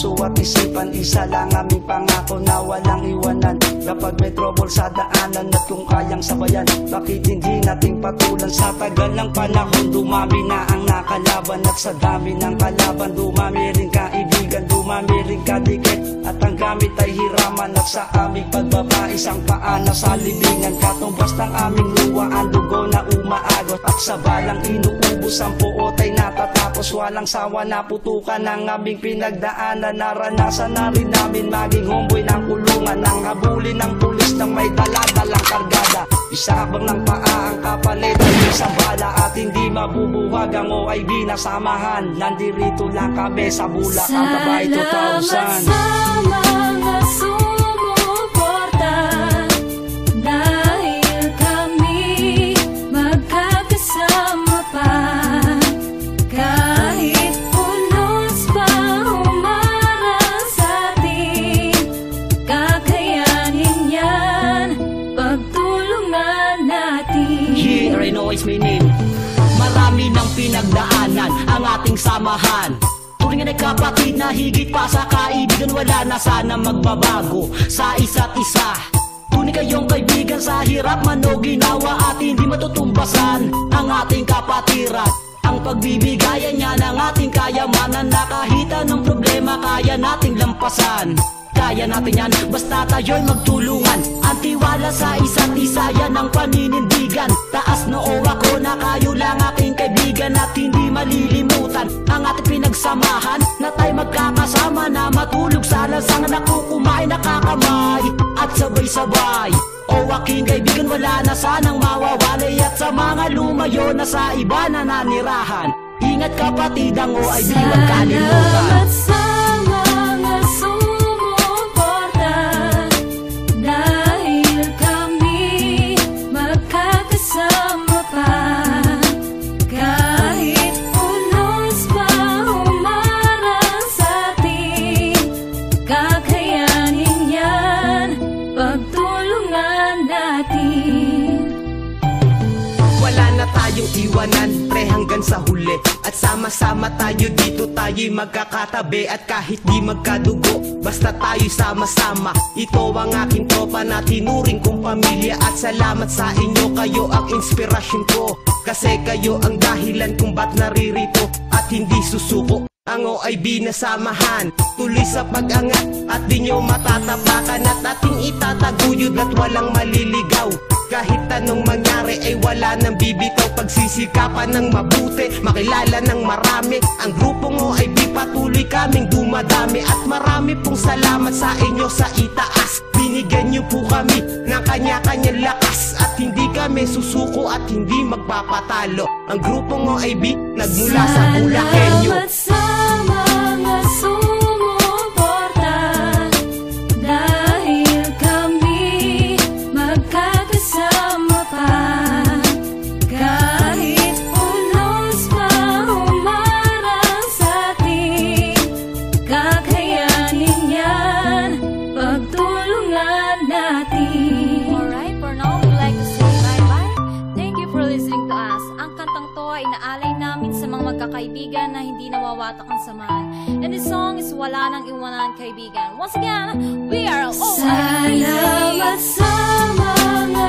puso at isipan. Isa lang aming pangako na walang iwanan. Kapag may trouble sa daanan at kung kayang sabayan, bakit hindi nating patulan? Sa tagal ng panahon, dumami na ang nakalaban. At sa dami ng kalaban, dumami rin kaibigan, dumami rin kadikit. At ang gamit ay hiraman. At sa aming pagbaba, isang paa na sa libingan. Katumbas ng aming luwa, ang dugo na umaagot. At sa balang inuubos, ang puot ay natatapos. Walang sawa na putukan ng aming pinagdaanan. Naranasan na rin namin maging homeboy ng kulungan, ng habulin ng pulis ng may daladalang kargada. Isabang ng paa ang kapalit ay isang bala. At hindi mabubuwag ang OIB na samahan. Nandirito lang kami sa Bulacan, Tabay 2000. Salamat sa mga sumuporta, dahil kami magkakasama pa. Kahit unos pa humarang sa atin, kakayanin yan, pagtulungan natin. Yeah, I know it's my name. Marami ng pinagdaanan ang ating samahan. Turing na kapatid na higit pa sa kaibigan. Wala na sana magbabago sa isa't isa. Tunay kayong kaibigan sa hirap man o ginawa, at hindi matutumbasan ang ating kapatiran. Ang pagbibigayan niya ng ating kayamanan, na kahit anong problema kaya nating lampasan. Kaya natin yan, basta tayo'y magtulungan. Ang tiwala sa isa't isa, yan ang paninindigan. Taas noo ako na kayo lang aking kaibigan, at hindi malilimutan ang ating pinagsamahan, na tayo magkakasama na matulog sa lansangan. Ako kumain nakakamay at sabay-sabay. O aking kaibigan, wala na sanang mawawalay. At sa mga lumayo na sa iba na nanirahan, ingat kapatid, ang OIB huwag kalimutan. Salamat sa mga sumuporta, dahil kami magkakasama pa. Kahit unos pa humarang sa atin, kakayanin yan, pagtulungan natin. Wala na tayong iwanan, pre, hanggang sa huli. At sama-sama tayo dito, tayo'y magkakatabi. At kahit di magkadugo, basta tayo'y sama-sama. Ito ang aking tropa na tinuring kong pamilya. At salamat sa inyo, kayo ang inspirasyon ko. Kasi kayo ang dahilan kung ba't naririto at hindi susuko. Ang OIB na samahan, tuloy sa pag-angat, at di nyo matatapakan. At ating itataguyod at walang maliligaw. Kahit anong mangyari ay wala nang bibitaw. Pagsisikapan ng mabuti, makilala ng marami. Ang grupong OIB patuloy kaming dumadami. At marami pong salamat sa inyo sa itaas. Binigyan nyo po kami ng kanya-kanyang lakas. At hindi kami susuko at hindi magpapatalo. Ang grupong OIB nagmula sa Bulakenyo. Salamat sa mga sumuporta, dahil kami magkakasama pa. Kahit unos pa humarang sa atin, kakayanin yan, pagtulungan natin. Alright, for now, we'd like to say bye-bye. Thank you for listening to us. Ang kantang to ay inaalay namin sa mga magkakaibigan na hindi nawawatak ang samahan. And this song is Wala Nang Iwanan Kaibigan. Once again, we are OIB. Salamat sa mga